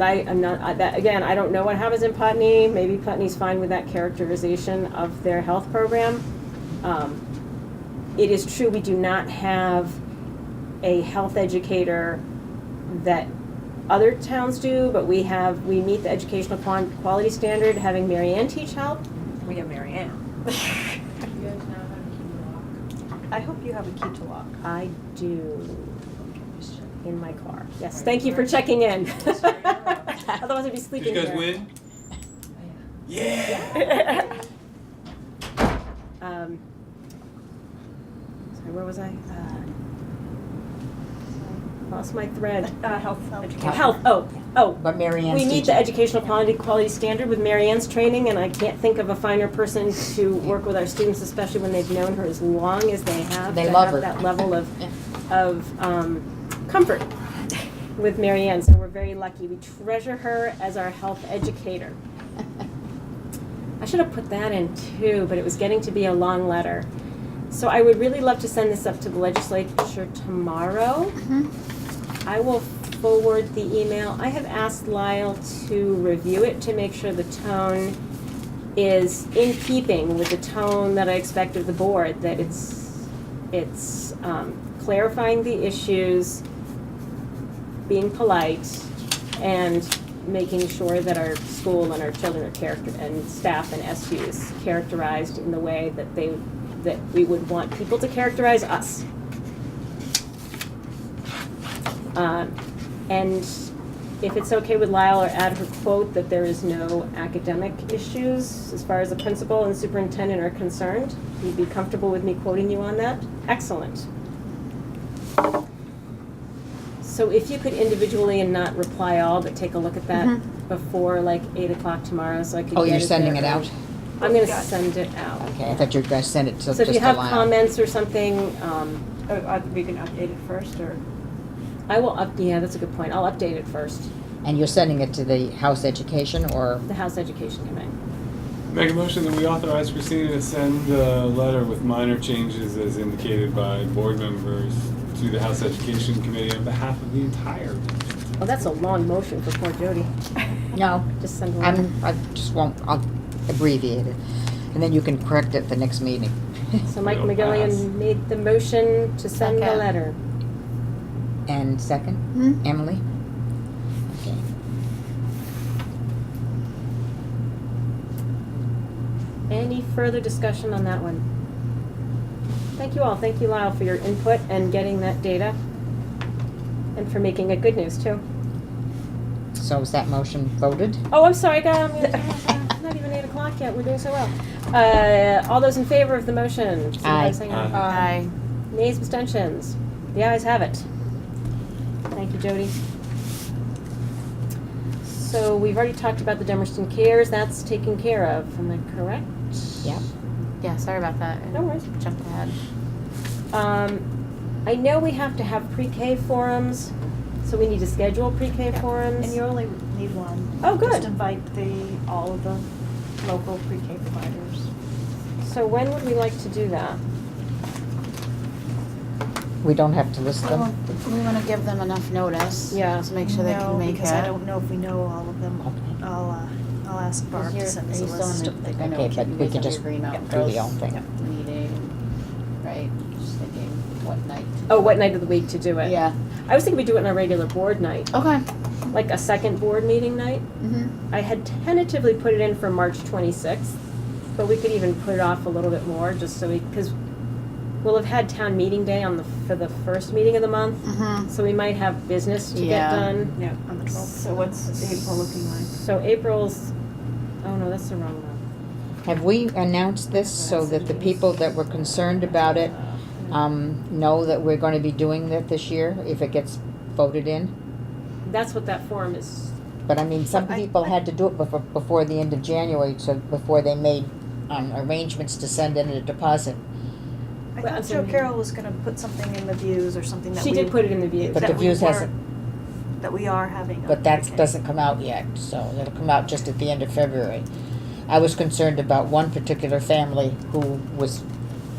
know what happens in Putney. Maybe Putney's fine with that characterization of their health program. It is true we do not have a health educator that other towns do, but we meet the educational quality standard, having Mary Ann teach health. We have Mary Ann. I hope you have a key to lock. I do. In my car. Yes, thank you for checking in. Otherwise I'd be sleeping Did you here. guys win? Yeah! Sorry, where was I? Lost my thread. Health education. Health, oh. But Mary Ann's We meet teaching. the educational quality standard with Mary Ann's training, and I can't think of a finer person to work with our students, especially when they've known her as long as they have. They to love have her. that level of comfort with Mary Ann, so we're very lucky. We treasure her as our health educator. I should have put that in too, but it was getting to be a long letter. So I would really love to send this up to the legislature tomorrow. I will forward the email. I have asked Lyle to review it to make sure the tone is in keeping with the tone that I expect of the board, that it's clarifying the issues, being polite, and making sure that our school and our children are and staff and SUs characterized in the way that we would want people to characterize us. And if it's okay with Lyle, or add her quote that there is no academic issues as far as the principal and superintendent are concerned. You'd be comfortable with me quoting you on that? Excellent. So if you could individually and not reply all, but take a look at that before like 8 o'clock tomorrow, so I could Oh, get you're sending there. it out? I'm gonna send it out. Okay, I thought you were going to send it to just So if you have Lyle. comments or something, We can update it first, or? I will yeah, that's a good point. I'll update it first, And you're sending it to the House Education, or? the House Education Committee. Make a motion that we authorize Christina to send a letter with minor changes as indicated by board members to the House Education Committee on behalf of the entire. Oh, that's a long motion for poor Jody. No, Just send a letter. I'll abbreviate it. And then you can correct it the next meeting. So Mike It'll pass. McGillian made the motion to send the Second. letter. And second, Emily? Okay. Any further discussion on that one? Thank you all. Thank you, Lyle, for your input and getting that data. And for making it good news, too. So is that motion voted? Oh, I'm sorry, guys. It's not even 8 o'clock yet. We're doing so well. All those in favor of the motion? signify by Aye. saying Aye. Nays, abstentions? The ayes have it. Thank you, Jody. So we've already talked about the Dummerston Cares. That's taken care of. Am I correct? Yep. Yeah, sorry about that. I No worries. Jumped ahead. I know we have to have pre-K forums, so we need to schedule pre-K forums. And you only need one. Oh, good. Just invite all of the local pre-K providers. So when would we like to do that? We don't have to list Well, them? we wanna give them enough notice. Yeah. To make sure they No, can make it. because I don't know if we know all of them. Okay. I'll ask Barb to send us a list. I know Okay, but you we guys could have just your Green Mountain do the Girls own thing. meeting, right? Just thinking what night. Oh, what night of the week to do it? Yeah, I was thinking we do it on a regular board night, okay. like a second board meeting night. Mm-hmm. I had tentatively put it in for March 26th, but we could even put it off a little bit more, just so because we'll have had town meeting day for the first meeting of the month, Mm-hmm. so we might have business to get Yeah. done. Yeah, on the 12th. So what's April looking like? So April's, oh no, that's the wrong one. Have we announced this so that the people that were concerned about it know that we're going to be doing that this year if it gets voted in? That's what that form is. But I mean, some But I- people had to do it before the end of January, so before they made arrangements to send in a deposit. I Well, thought so- Joe Carroll was gonna put something in the views or something that She we. did put it in the view. But that the we views were- hasn't, That we are having. but that okay. doesn't come out yet, so it'll come out just at the end of February. I was concerned about one particular family who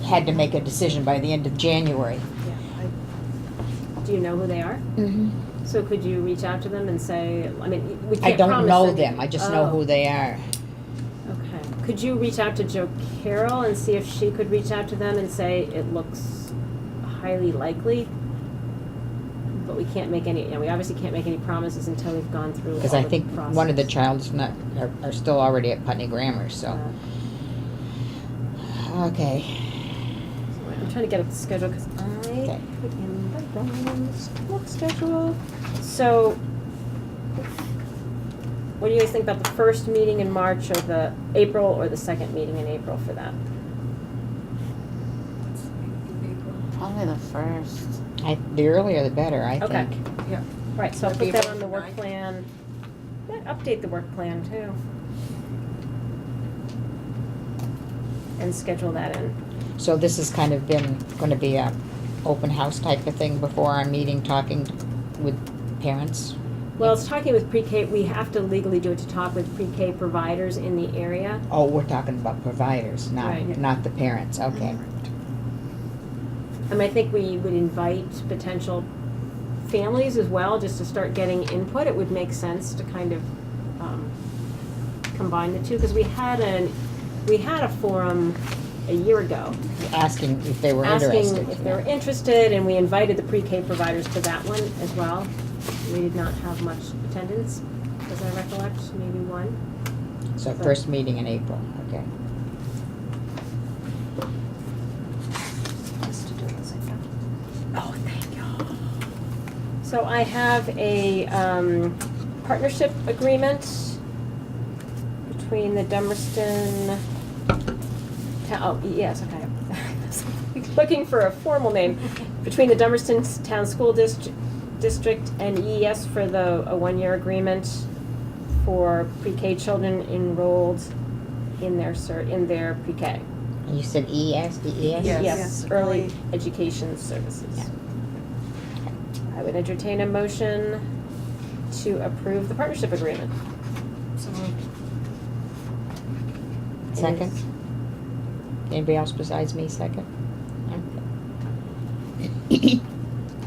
had to make a decision by the end of January. Yeah, Do you know who they are? Mm-hmm. So could you reach out to them and say, I mean, we I can't don't promise know any- them, I just know Oh, who they are. Okay. Could you reach out to Joe Carroll and see if she could reach out to them and say it looks highly likely? But we can't make any, we obviously can't make any promises until we've gone through all the Because process. I think one of the child's are still already at Putney Grammar, so. Okay. I'm trying to get up the schedule because I Okay. put in the wrong work schedule. So, what do you guys think about the first meeting in March or the April or the second meeting in April for that? Probably the first. The earlier the better, I Okay. think. Yeah. Right, so I'll That'd put be that on the work 9. plan. Yeah, update the work plan too. And schedule that in. So this has kind of been, gonna be a open house type of thing before our meeting, talking with parents? Well, it's talking with pre-K, we have to legally do it to talk with pre-K providers in the area. Oh, we're talking about providers, Right. not the parents, okay. I mean, I think we would invite potential families as well, just to start getting input. It would make sense to kind of combine the two, because we had a forum a year ago. Asking if they were Asking interested. if they were interested, and we invited the pre-K providers to that one as well. We did not have much attendance, as I recollect, maybe one. So first meeting in April, okay. Just to do it at the same time. Oh, thank you. So I have a partnership agreement between the Dummerston, yes, okay. Looking for a formal name, between the Dummerston Town School District and EES for a one-year agreement for pre-K children enrolled in their pre-K. And you said ES, DES? Yes. Yes, early education services. Yeah. I would entertain a motion to approve the partnership agreement. So moved. Second? Anybody else besides me, second? Okay.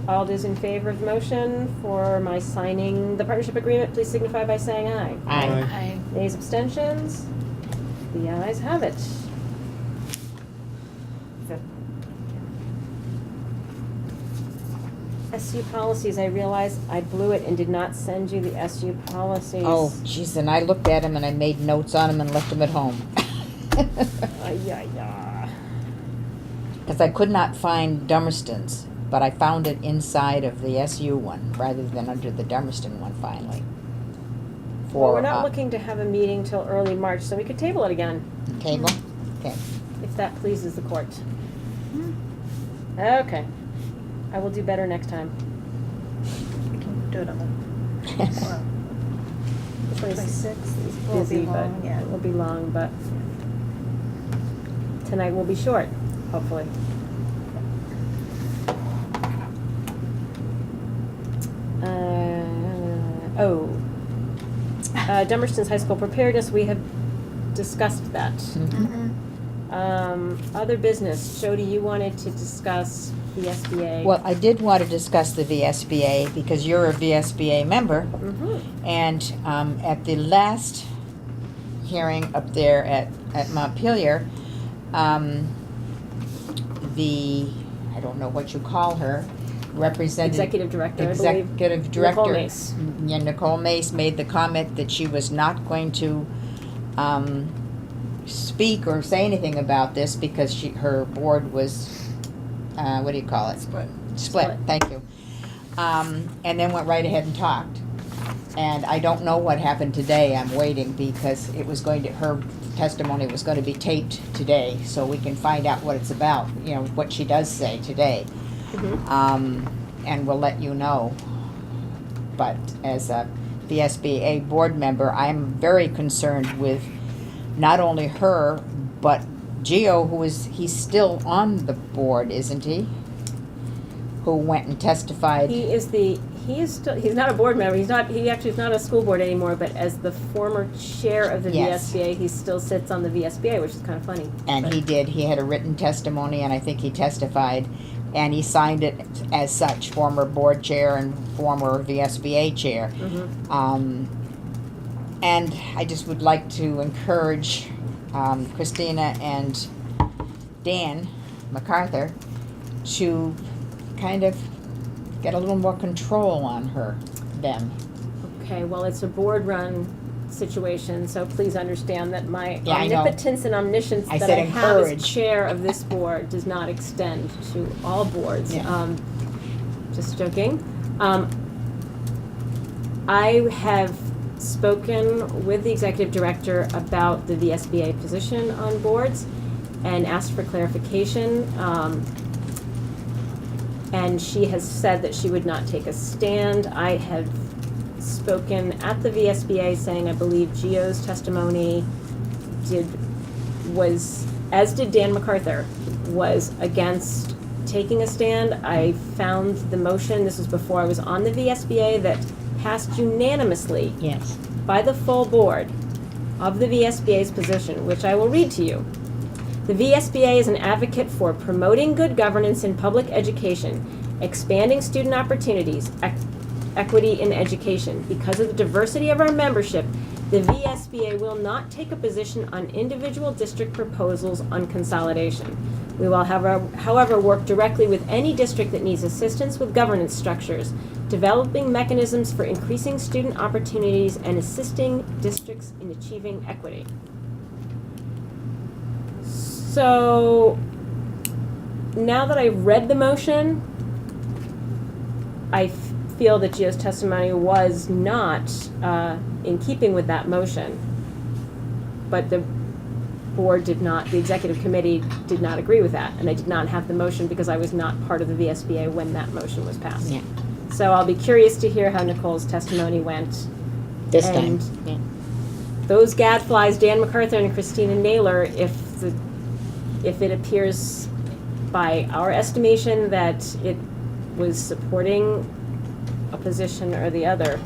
All those in favor of the motion for my signing the partnership agreement, please signify by saying aye. Aye. Nays, abstentions? The ayes have it. SU policies, I realized I blew it and did not send you the SU policies. Oh, jeez, and I looked at them and I made notes on them and left them at home. Yeah. Because I could not find Dummerston's, but I found it inside of the SU one rather than under the Dummerston one finally. Well, we're not looking to have a meeting till early March, so we could table it again, Table? Okay. if that pleases the court. Okay. I will do better next time. We can do it on the, well, The 26th is Will be busy, but long, yeah. it will be long, but tonight will be short, hopefully. Dummerston's High School Preparedness, we have discussed that. Mhm. Mm-hmm. Other business, Jody, you wanted to discuss VSBA. Well, I did want to discuss the VSBA because you're a VSBA member. Mhm. And at the last hearing up there at Montpelier, I don't know what you call her, representative. Executive director, I believe. Executive director. Nicole Mace. Yeah, Nicole Mace made the comment that she was not going to speak or say anything about this because her board was, what do you call it? Split. Split, thank you. And then went right ahead and talked. And I don't know what happened today. I'm waiting because her testimony was going to be taped today, so we can find out what it's about, what she does say today. Mhm. And we'll let you know. But as a VSBA board member, I'm very concerned with not only her, but Gio, he's still on the board, isn't he? Who went and testified. He's not a board member, he actually is not a school board anymore, but as the former chair of the Yes. VSBA, he still sits on the VSBA, which is kind of funny. And But- he had a written testimony, and I think he testified, and he signed it as such, former board chair and former VSBA chair. Mhm. And I just would like to encourage Christina and Dan MacArthur to kind of get a little more control on them. Okay, well, it's a board-run situation, so please understand that my Yeah, I know. omnipotence and omniscience I that said I have as encourage. chair of this board does not extend to all boards. Yeah. Just joking. I have spoken with the executive director about the VSBA position on boards and asked for clarification. And she has said that she would not take a stand. I have spoken at the VSBA saying I believe Gio's testimony as did Dan MacArthur, was against taking a stand. I found the motion, this was before I was on the VSBA, that passed unanimously Yes. by the full board of the VSBA's position, which I will read to you. The VSBA is an advocate for promoting good governance in public education, expanding student opportunities, equity in education. Because of the diversity of our membership, the VSBA will not take a position on individual district proposals on consolidation. We will, however, work directly with any district that needs assistance with governance structures, developing mechanisms for increasing student opportunities, and assisting districts in achieving equity. So, now that I've read the motion, I feel that Gio's testimony was not in keeping with that motion. But the executive committee did not agree with that, and I did not have the motion because I was not part of the VSBA when that motion was passed. Yeah. So I'll be curious to hear how Nicole's testimony went. This time. And Yeah. those gadflies, Dan MacArthur and Christina Naylor, if it appears by our estimation that it was supporting a position or the other,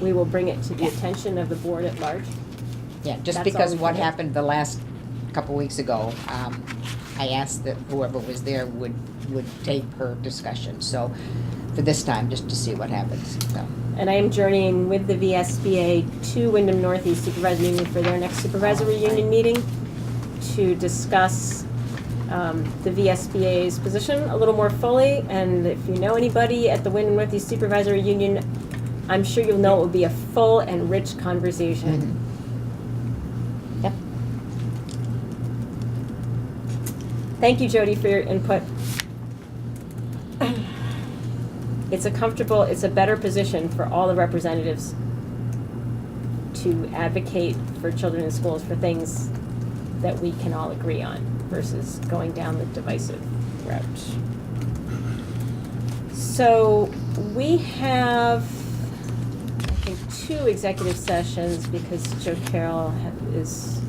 we will bring it to the attention of the board at large. Yeah, just That's because all we what can do. happened the last couple weeks ago, I asked that whoever was there would tape her discussion. So for this time, just to see what happens. So. And I am journeying with the VSBA to Wyndham Northeast Supervisory Union for their next supervisory union meeting to discuss the VSBA's position a little more fully. And if you know anybody at the Wyndham Northeast Supervisory Union, I'm sure you'll know it will be a full and rich conversation. Mhm. Yep. Thank you, Jody, for your input. It's a better position for all the representatives to advocate for children in schools for things that we can all agree on versus going down the divisive route. So we have, I think, 2 executive sessions because Joe Carroll is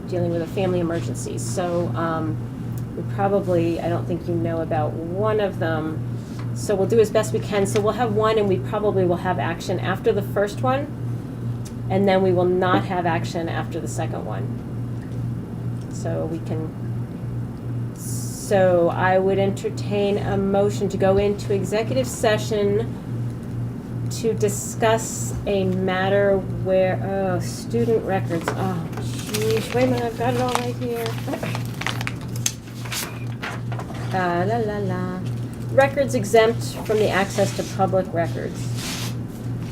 dealing with a family emergency. So I don't think you know about one of them. So we'll do as best we can. So we'll have one, and we probably will have action after the first one, and then we will not have action after the second one. so we can, so I would entertain a motion to go into executive session to discuss a matter where, student records, oh, jeez, wait a minute, I've got it all right here. La la la. Records exempt from the access to public records.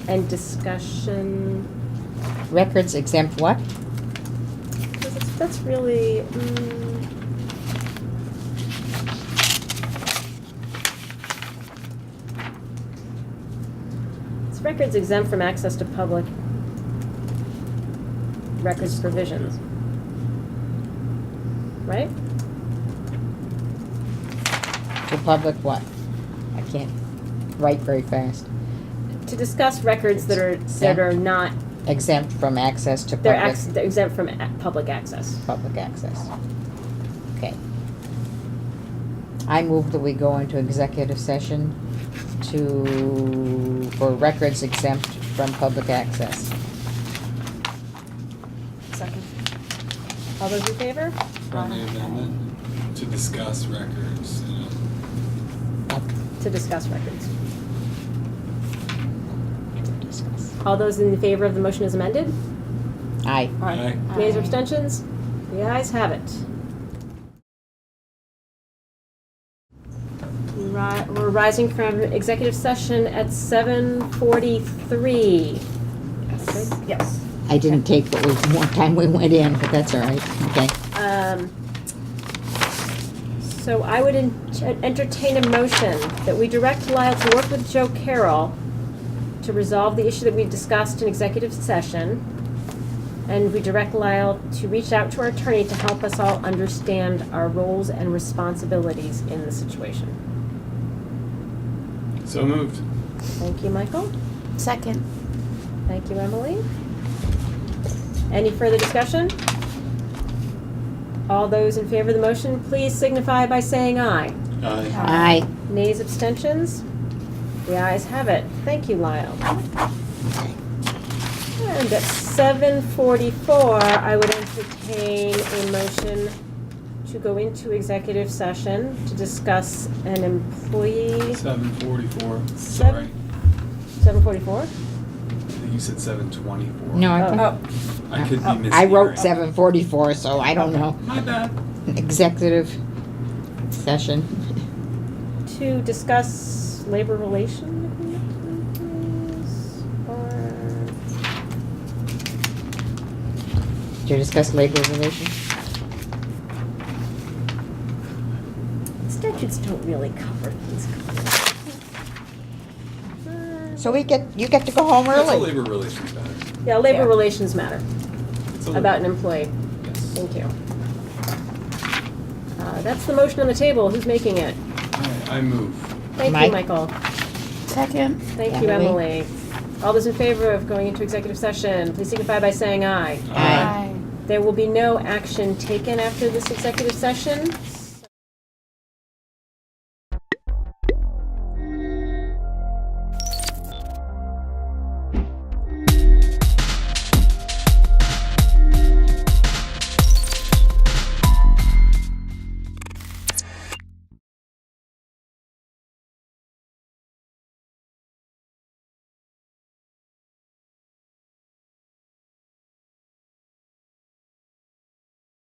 And discussion, Records exempt what? that's really, it's records exempt from access to public records provisions. Right? To public what? I can't write very fast. To discuss records that are not, Exempt from access to they're public, they're exempt from public access. public access. Okay. I move that we go into executive session for records exempt from public access. Second. All those in favor? Friendly amendment to discuss records. To discuss records. Discuss. All those in favor of the motion as amended? Aye. Aye. Nays or abstentions? The ayes have it. We're rising from executive session at 7:43. Yes. I didn't take what more time we went in, but that's all right. Okay. So I would entertain a motion that we direct Lyle to work with Joe Carroll to resolve the issue that we discussed in executive session. And we direct Lyle to reach out to our attorney to help us all understand our roles and responsibilities in the situation. So moved. Thank you, Michael. Second. Thank you, Emily. Any further discussion? All those in favor of the motion, please signify by saying aye. Aye. Aye. Nays, abstentions? The ayes have it. Thank you, Lyle. And at 7:44, I would entertain a motion to go into executive session to discuss an employee. 7:44. Seven- Sorry. 7:44? I think you said 7:24. No, I Oh. thought, I could be mishearing. I wrote 7:44, so I don't know. My bad. Executive session. To discuss labor relations or To discuss labor relations. statutes don't really cover these kinds. So you get to go home It's a early. labor relations matter. Yeah, labor Yeah. relations matter It's a about an labor- employee. Yes. Thank you. That's the motion on the table. Who's making it? I move. Thank you, Mike. Michael. Second. Thank you, Emily. Emily. All those in favor of going into executive session, please signify by saying aye. Aye. There will be no action taken after this executive session,